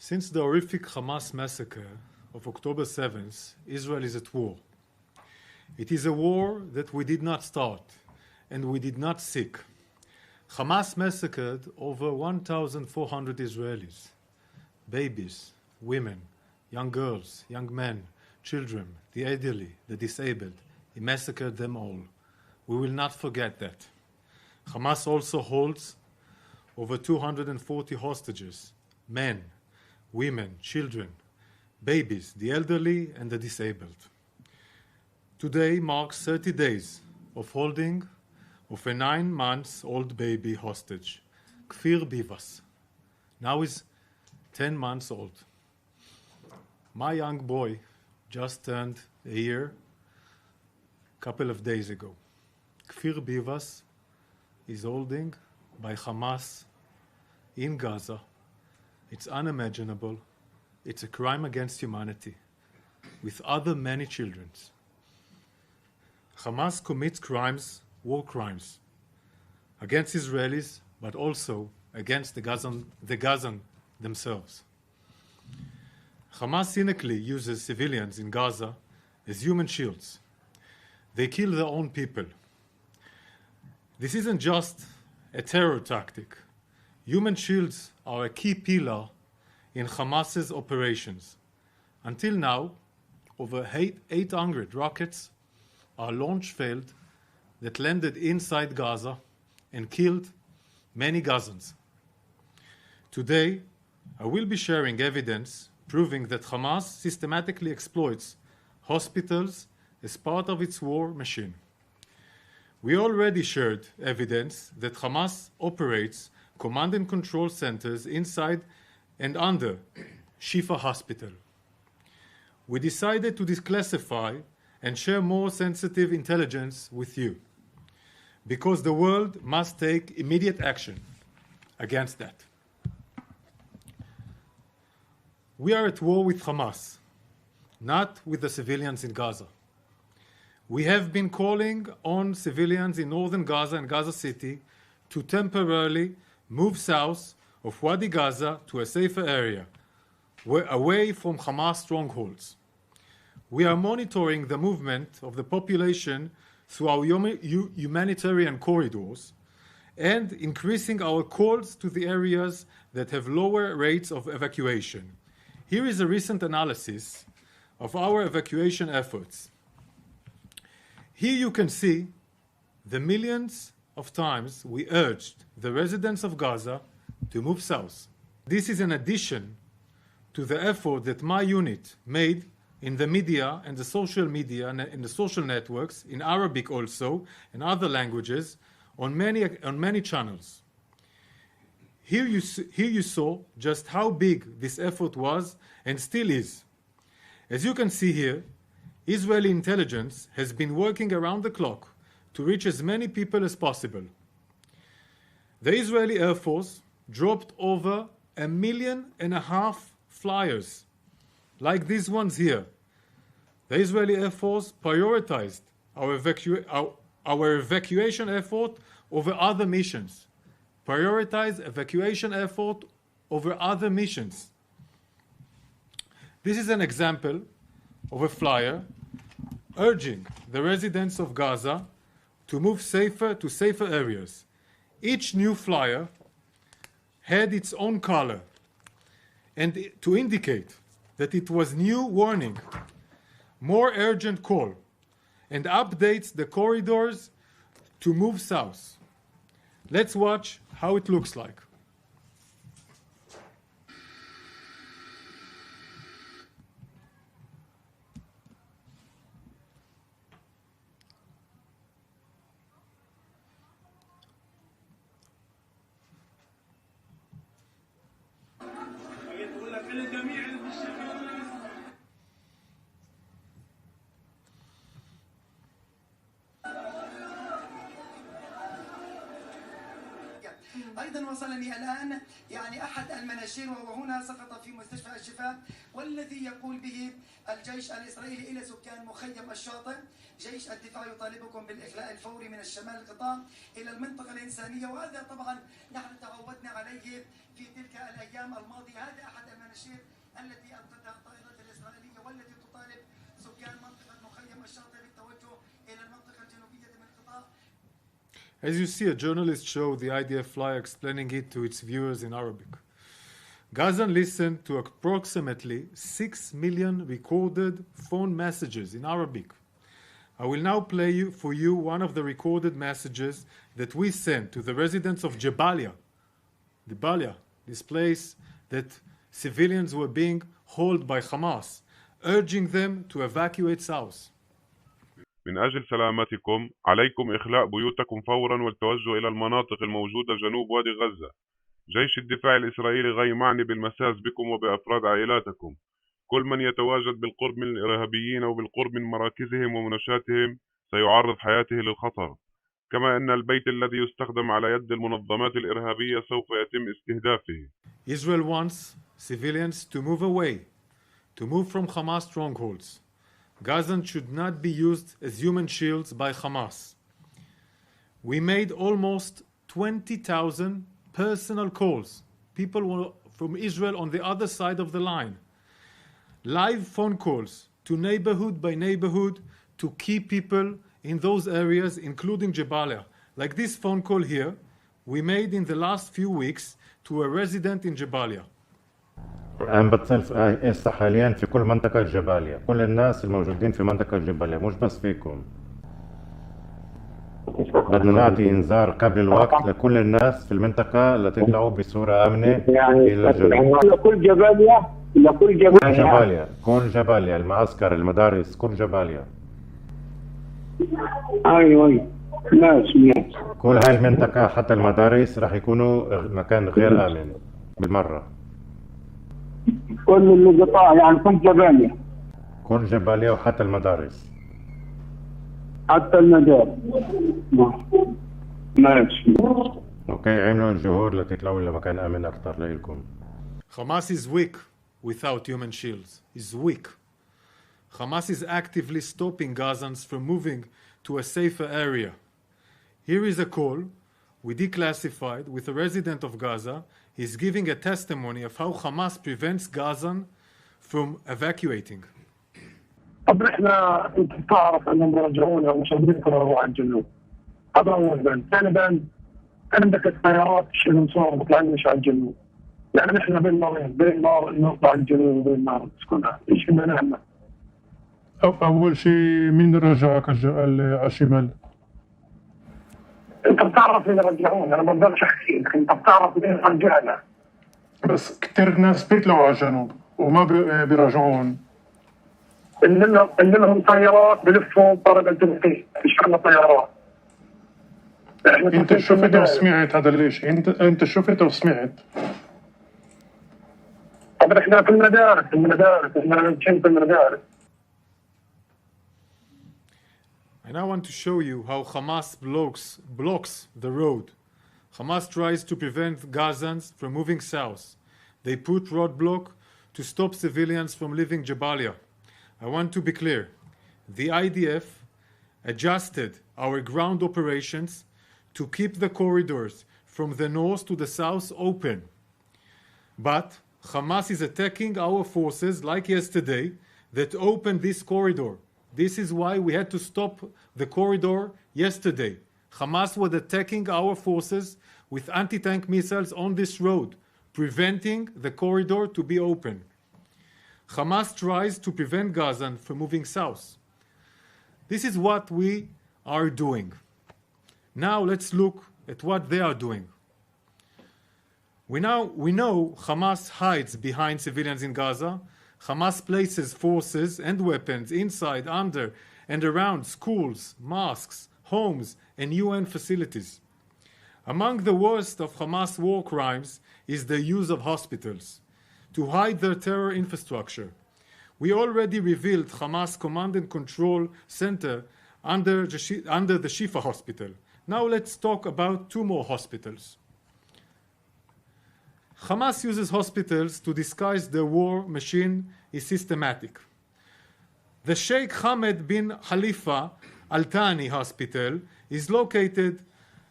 Since the horrific Hamas massacre of October 7th, Israel is at war. It is a war that we did not start and we did not seek. Hamas massacred over 1,400 Israelis, babies, women, young girls, young men, children, the elderly, the disabled. He massacred them all. We will not forget that. Hamas also holds over 240 hostages, men, women, children, babies, the elderly, and the disabled. Today marks 30 days of holding of a 9-month-old baby hostage, Kfir Bivas. Now is 10 months old. My young boy just turned a year a couple of days ago. Kfir Bivas is holding by Hamas in Gaza. It's unimaginable. It's a crime against humanity with other many children. Hamas commits crimes, war crimes, against Israelis, but also against the Gazan themselves. Hamas cynically uses civilians in Gaza as human shields. They kill their own people. This isn't just a terror tactic. Human shields are a key pillar in Hamas's operations. Until now, over 800 rockets are launch failed that landed inside Gaza and killed many Gazans. Today, I will be sharing evidence proving that Hamas systematically exploits hospitals as part of its war machine. We already shared evidence that Hamas operates command and control centers inside and under Shifa Hospital. We decided to declassify and share more sensitive intelligence with you, because the world must take immediate action against that. We are at war with Hamas, not with the civilians in Gaza. We have been calling on civilians in northern Gaza and Gaza City to temporarily move south of Wadi Gaza to a safer area, away from Hamas strongholds. We are monitoring the movement of the population through our humanitarian corridors and increasing our calls to the areas that have lower rates of evacuation. Here is a recent analysis of our evacuation efforts. Here you can see the millions of times we urged the residents of Gaza to move south. This is in addition to the effort that my unit made in the media and the social media and in the social networks, in Arabic also, and other languages, on many channels. Here you saw just how big this effort was and still is. As you can see here, Israeli intelligence has been working around the clock to reach as many people as possible. The Israeli Air Force dropped over 1.5 million flyers, like these ones here. The Israeli Air Force prioritized our evacuation effort over other missions. Prioritize evacuation effort over other missions. This is an example of a flyer urging the residents of Gaza to move to safer areas. Each new flyer had its own color and to indicate that it was new warning, more urgent call, and updates the corridors to move south. Let's watch how it looks like. أيضا وصلني الآن يعني أحد المناشير وهو هنا سقط في مستشفى الشفاء، والذي يقول به الجيش الإسرائيلي إلى سكان مخيم الشاطئ: جيش الدفاع يطالبكم بالإخلاء الفوري من الشمال القطاع إلى المنطقة الإنسانية. وهذا طبعا نحن تعودنا عليه في تلك الأيام الماضية. هذا أحد المناشير التي أنفذها الطائرات الإسرائيلية والتي تطالب سكان منطقة مخيم الشاطئ بالتوجه إلى المنطقة الجنوبية من القطاع. As you see, a journalist showed the IDF flyer explaining it to its viewers in Arabic. Gazan listened to approximately 6 million recorded phone messages in Arabic. I will now play for you one of the recorded messages that we sent to the residents of Jabalia, this place that civilians were being held by Hamas, urging them to evacuate south. من أجل سلامتكم عليكم إخلاء بيوتكم فورا والتوجه إلى المناطق الموجودة جنوب وادي غزة. جيش الدفاع الإسرائيلي غير معني بالمساس بكم وبأفراد عائلاتكم. كل من يتواجد بالقرب من الإرهابيين أو بالقرب من مراكزهم ومنشاتهم سيعرض حياته للخطر. كما أن البيت الذي يستخدم على يد المنظمات الإرهابية سوف يتم استهدافه. Israel wants civilians to move away, to move from Hamas strongholds. Gazan should not be used as human shields by Hamas. We made almost 20,000 personal calls. People were from Israel on the other side of the line. Live phone calls to neighborhood by neighborhood to keep people in those areas, including Jabalia. Like this phone call here, we made in the last few weeks to a resident in Jabalia. عم بتصل هسه حاليا في كل منطقة جباليا، كل الناس الموجودين في منطقة جباليا، مش بس فيكم. بدنا نعطي انذار قبل الوقت لكل الناس في المنطقة لتطلعوا بصورة آمنة إلى الجنوب. لكل جباليا كل جباليا المعسكر المدارس كل جباليا. ايوه ناس كل هاي المنطقة حتى المدارس راح يكونوا مكان غير آمن بالمرة. كل القطاع يعني كل جباليا وحتى المدارس. حتى المدارس. ماشي. اوكي عملوا الجهود لتطلعوا لمكان آمن أكثر لإلكم. Hamas is weak without human shields. Is weak. Hamas is actively stopping Gazans from moving to a safer area. Here is a call we declassified with a resident of Gaza. He's giving a testimony of how Hamas prevents Gazan from evacuating. طب احنا انت تعرف انهم رجعونا ومش قادرين يروحوا على الجنوب. هذا اول بند، ثاني بند عندك الطيارات اللي مصورة بتطلعناش على الجنوب. يعني احنا بين نارين، بين نار نطلع على الجنوب وبين نار نسكنها، ايش بدنا نعمل؟ أول شيء مين رجعك على الشمال؟ أنت بتعرف مين رجعونا، أنا ما بقدرش أحكي لك، أنت بتعرف مين رجعنا. بس كتير ناس بيطلعوا على الجنوب وما بيرجعون. اللي لهم طيارات بلفوا طرق التنقية، مش عندنا طيارات. أنت شفت وسمعت هذا ليش؟ أنت شفت وسمعت. طب إحنا في المدارس، إحنا نمشي في المدارس. And I want to show you how Hamas blocks the road. Hamas tries to prevent Gazans from moving south. They put roadblock to stop civilians from leaving Jabalia. I want to be clear. The IDF adjusted our ground operations to keep the corridors from the north to the south open. But Hamas is attacking our forces like yesterday that opened this corridor. This is why we had to stop the corridor yesterday. Hamas was attacking our forces with anti-tank missiles on this road, preventing the corridor to be open. Hamas tries to prevent Gazan from moving south. This is what we are doing. Now let's look at what they are doing. We know Hamas hides behind civilians in Gaza. Hamas places forces and weapons inside, under, and around schools, mosques, homes, and UN facilities. Among the worst of Hamas war crimes is the use of hospitals to hide their terror infrastructure. We already revealed Hamas Command and Control Center under the Shifa Hospital. Now let's talk about two more hospitals. Hamas uses hospitals to disguise their war machine is systematic. The Sheikh Hamad bin Khalifa Al Thani Hospital is located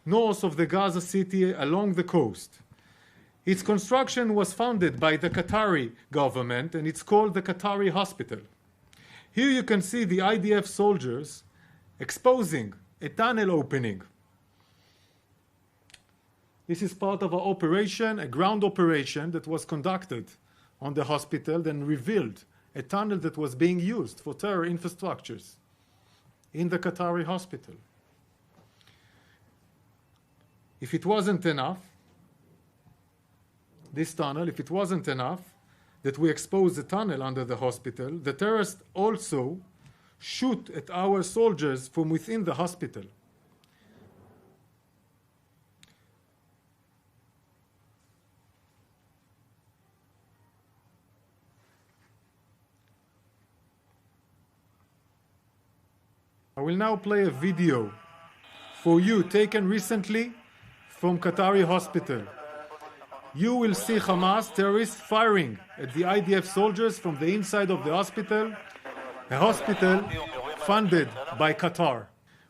north of the Gaza city along the coast. Its construction was funded by the Qatari government and it's called the Qatari Hospital. Here you can see the IDF soldiers exposing a tunnel opening. This is part of an operation, a ground operation that was conducted on the hospital and revealed a tunnel that was being used for terror infrastructures in the Qatari hospital. If it wasn't enough, this tunnel, if it wasn't enough that we expose the tunnel under the hospital, the terrorists also shoot at our soldiers from within the hospital. I will now play a video for you taken recently from Qatari hospital. You will see Hamas terrorists firing at the IDF soldiers from the inside of the hospital, a hospital funded by Qatar.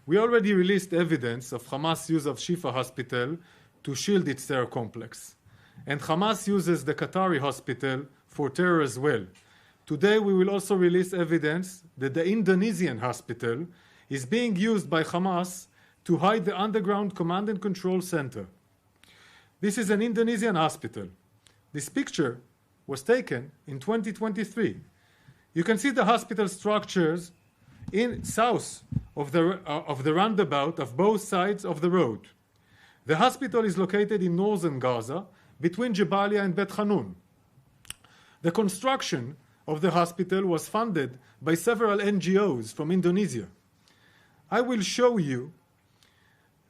We already released evidence of Hamas' use of Shifa hospital to shield its terror complex. And Hamas uses the Qatari hospital for terror as well. Today we will also release evidence that the Indonesian hospital is being used by Hamas to hide the underground command and control center. This is an Indonesian hospital. This picture was taken in 2023. You can see the hospital structures in south of the roundabout of both sides of the road. The hospital is located in northern Gaza, between Jabalia and Bet Hanun. The construction of the hospital was funded by several NGOs from Indonesia. I will show you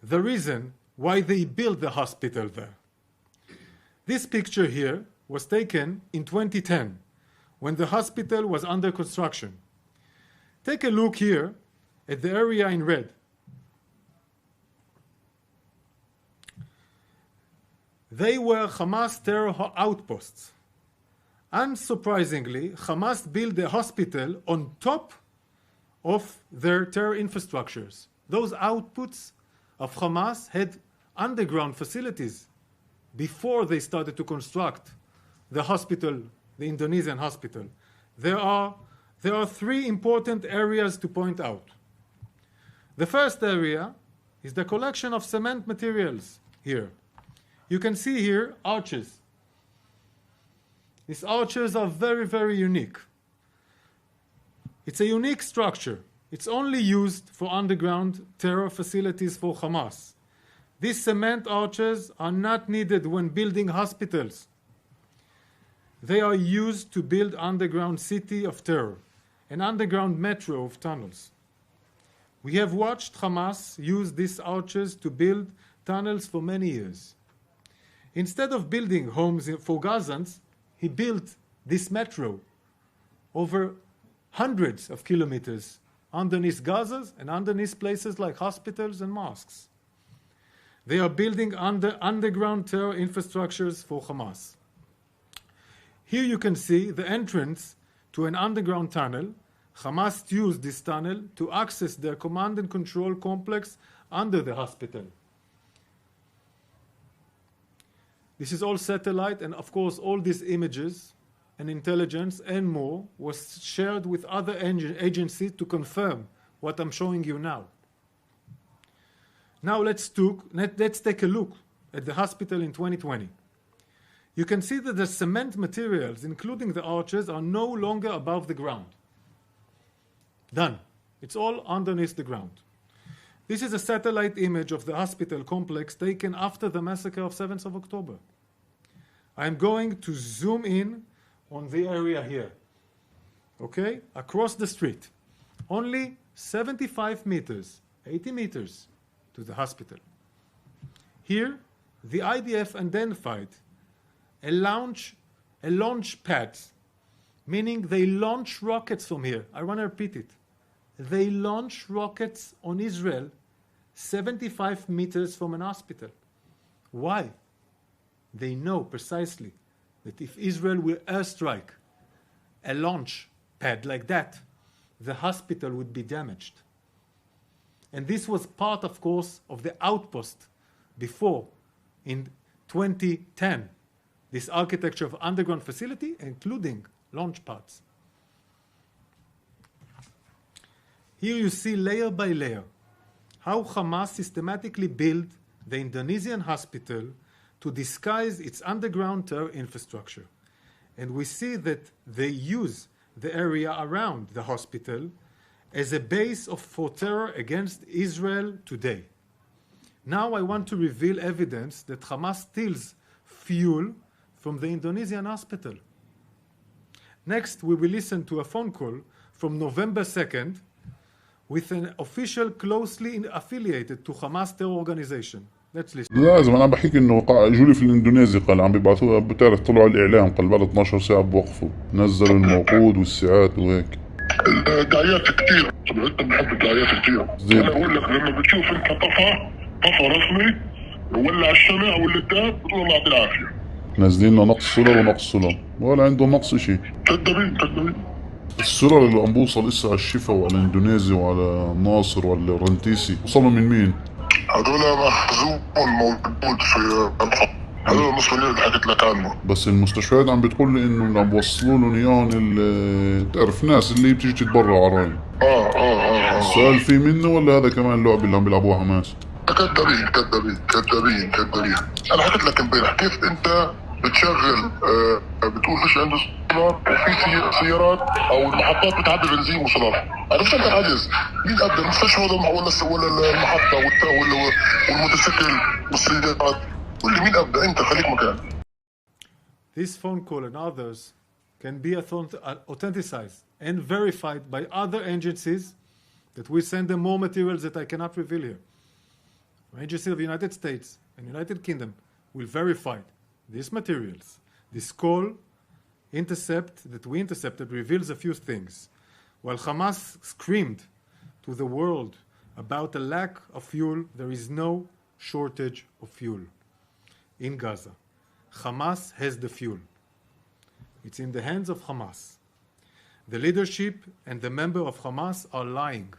the reason why they built the hospital there. This picture here was taken in 2010 when the hospital was under construction. Take a look here at the area in red. They were Hamas terror outposts. Unsurprisingly, Hamas built the hospital on top of their terror infrastructures. Those outputs of Hamas had underground facilities before they started to construct the hospital, the Indonesian hospital. There are three important areas to point out. The first area is the collection of cement materials here. You can see here arches. These arches are very, very unique. It's a unique structure. It's only used for underground terror facilities for Hamas. These cement arches are not needed when building hospitals. They are used to build underground city of terror, an underground metro of tunnels. We have watched Hamas use these arches to build tunnels for many years. Instead of building homes for Gazans, he built this metro over hundreds of kilometers underneath Gaza and underneath places like hospitals and mosques. They are building underground terror infrastructures for Hamas. Here you can see the entrance to an underground tunnel. Hamas used this tunnel to access their command and control complex under the hospital. This is all satellite, and of course all these images and intelligence and more was shared with other agencies to confirm what I'm showing you now. Now let's take a look at the hospital in 2020. You can see that the cement materials, including the arches, are no longer above the ground. Done. It's all underneath the ground. This is a satellite image of the hospital complex taken after the massacre of 7th of October. I'm going to zoom in on the area here. Okay? Across the street. Only 75 meters, 80 meters to the hospital. Here, the IDF identified a launch pad, meaning they launch rockets from here. I want to repeat it. They launch rockets on Israel 75 meters from an hospital. Why? They know precisely that if Israel will airstrike a launch pad like that, the hospital would be damaged. And this was part, of course, of the outpost before, in 2010, this architecture of underground facility, including launch pads. Here you see layer by layer how Hamas systematically built the Indonesian hospital to disguise its underground terror infrastructure. And we see that they use the area around the hospital as a base for terror against Israel today. Now I want to reveal evidence that Hamas steals fuel from the Indonesian hospital. Next, we will listen to a phone call from November 2nd with an official closely affiliated to Hamas terror organization. Let's listen. لازم انا بحكي انه جولي في الاندونيسي قال عم بيبعثوها، بتعرف طلعوا على الاعلام قال بعد 12 ساعه بوقفوا، نزلوا الموقود والساعات وهيك. الدعايات كثير، انت بحب الدعايات كثير. انا بقول لك لما بتشوف انت طفى رسمي وولع الشمع واللتات بتقول الله يعطيه العافيه. نازلين لنا نقص سولر ونقص سولر، ولا عندهم نقص شيء. كذابين. السولر اللي عم بوصل لسه على الشفا وعلى الاندونيسي وعلى ناصر وعلى رنتيسي، وصلوا من مين؟ هذول مخزون موجود في هذول المصريين اللي حكيت لك عنه. بس المستشفيات عم بتقول لي انه عم بوصلوا لهم اياهم تعرف ناس اللي بتيجي تتبرع على الراي. السؤال في منه ولا هذا كمان لعبه اللي عم بيلعبوها حماس؟ كذابين. انا حكيت لك امبارح كيف انت بتشغل بتقول فيش عنده سولار وفي سيارات او المحطات بتعبي بنزين وسولار. عرفت انت عجز مين ابدا المستشفى ولا المحطه والموتوسيكل والسيارات؟ قول لي مين ابدا انت خليك مكان. This phone call and others can be authenticized and verified by other agencies that we send them more materials that I cannot reveal here. Agency of the United States and United Kingdom will verify these materials. This call that we intercepted reveals a few things. While Hamas screamed to the world about a lack of fuel, there is no shortage of fuel in Gaza. Hamas has the fuel. It's in the hands of Hamas. The leadership and the member of Hamas are lying.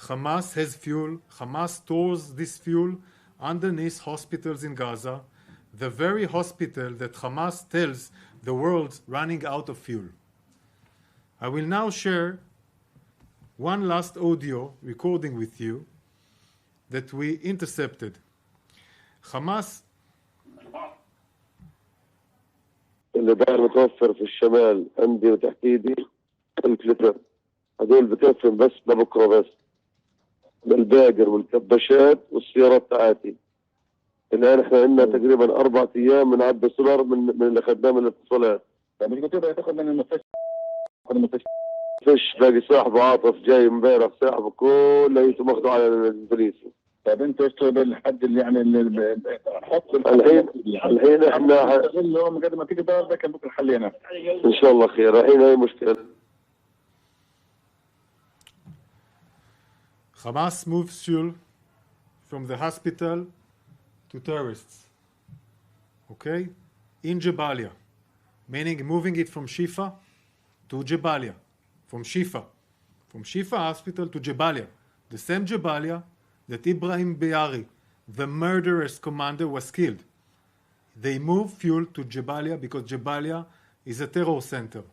Hamas has fuel. Hamas stores this fuel underneath hospitals in Gaza, the very hospital that Hamas tells the world's running out of fuel. I will now share one last audio recording with you that we intercepted. Hamas اللي داير متوفر في الشمال عندي وتحت ايدي 1000 لتر، هدول بكفهم بس لبكره بس، بالباقر والكباشات والسيارات تاعتي. الان احنا عندنا تقريبا 4 ايام بنعبي سولار من اللي خدناه من الاتصالات. طيب مش بتقدر تاخذ من المستشفى؟ فيش باقي صاحبه عاطف جاي امبارح صاحبه كله ماخذه على الاندونيسي. طيب انت ايش الحد اللي يعني حط الحين احنا اليوم قد ما تقدر ده كان بكره حلينا ان شاء الله خير. الحين هي مشكله. Hamas moves fuel from the hospital to terrorists. Okay? In Jabalia. Meaning moving it from Shifa to Jabalia. From Shifa hospital to Jabalia. The same Jabalia that Ibrahim Beari, the murderous commander, was killed. They move fuel to Jabalia because Jabalia is a terror center.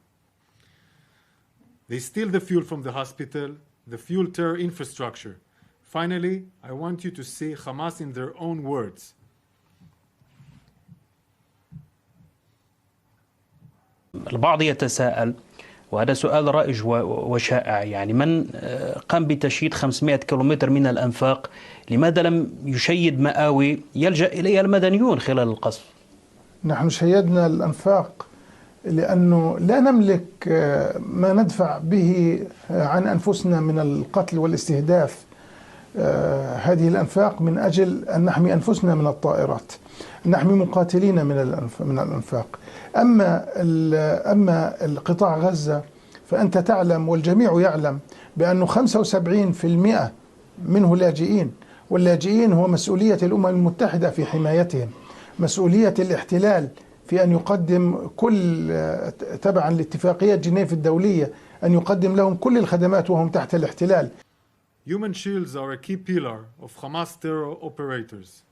They steal the fuel from the hospital, the fuel terror infrastructure. Finally, I want you to see Hamas in their own words. البعض يتساءل، وهذا سؤال رائج وشائع، يعني من قام بتشييد 500 كيلومتر من الأنفاق، لماذا لم يشيد مآوي يلجأ إليها المدنيون خلال القصف؟ نحن شيدنا الأنفاق لأنه لا نملك ما ندفع به عن أنفسنا من القتل والاستهداف. هذه الأنفاق من أجل أن نحمي أنفسنا من الطائرات، نحمي مقاتلين من الأنفاق. أما القطاع غزة فأنت تعلم والجميع يعلم بأنه 75% منه لاجئين، واللاجئين هو مسؤولية الأمم المتحدة في حمايتهم. مسؤولية الاحتلال في أن يقدم كل تبعا لاتفاقية جنيف الدولية أن يقدم لهم كل الخدمات وهم تحت الاحتلال. Human shields are a key pillar of Hamas terror operations.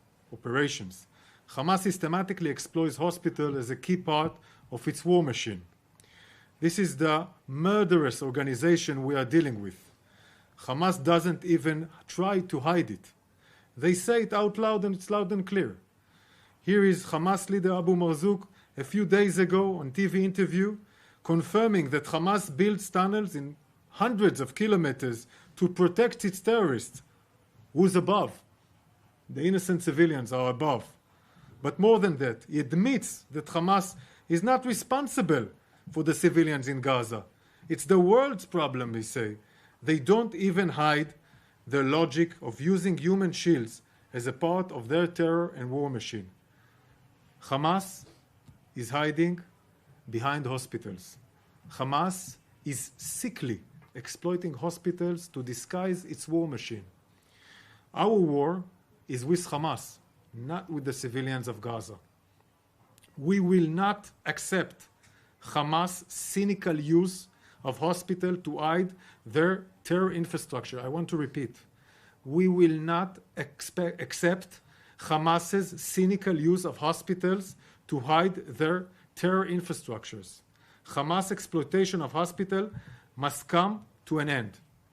Hamas systematically exploits hospitals as a key part of its war machine. This is the murderous organization we are dealing with. Hamas doesn't even try to hide it. They say it out loud and it's loud and clear. Here is Hamas leader Abu Marzouk a few days ago on TV interview confirming that Hamas builds tunnels in hundreds of kilometers to protect its terrorists. Who's above? The innocent civilians are above. But more than that, he admits that Hamas is not responsible for the civilians in Gaza. It's the world's problem, they say. They don't even hide their logic of using human shields as a part of their terror and war machine. Hamas is hiding behind hospitals. Hamas is sickly exploiting hospitals to disguise its war machine. Our war is with Hamas, not with the civilians of Gaza. We will not accept Hamas' cynical use of hospital to hide their terror infrastructure. I want to repeat. We will not accept Hamas's cynical use of hospitals to hide their terror infrastructures. Hamas exploitation of hospital must come to an end.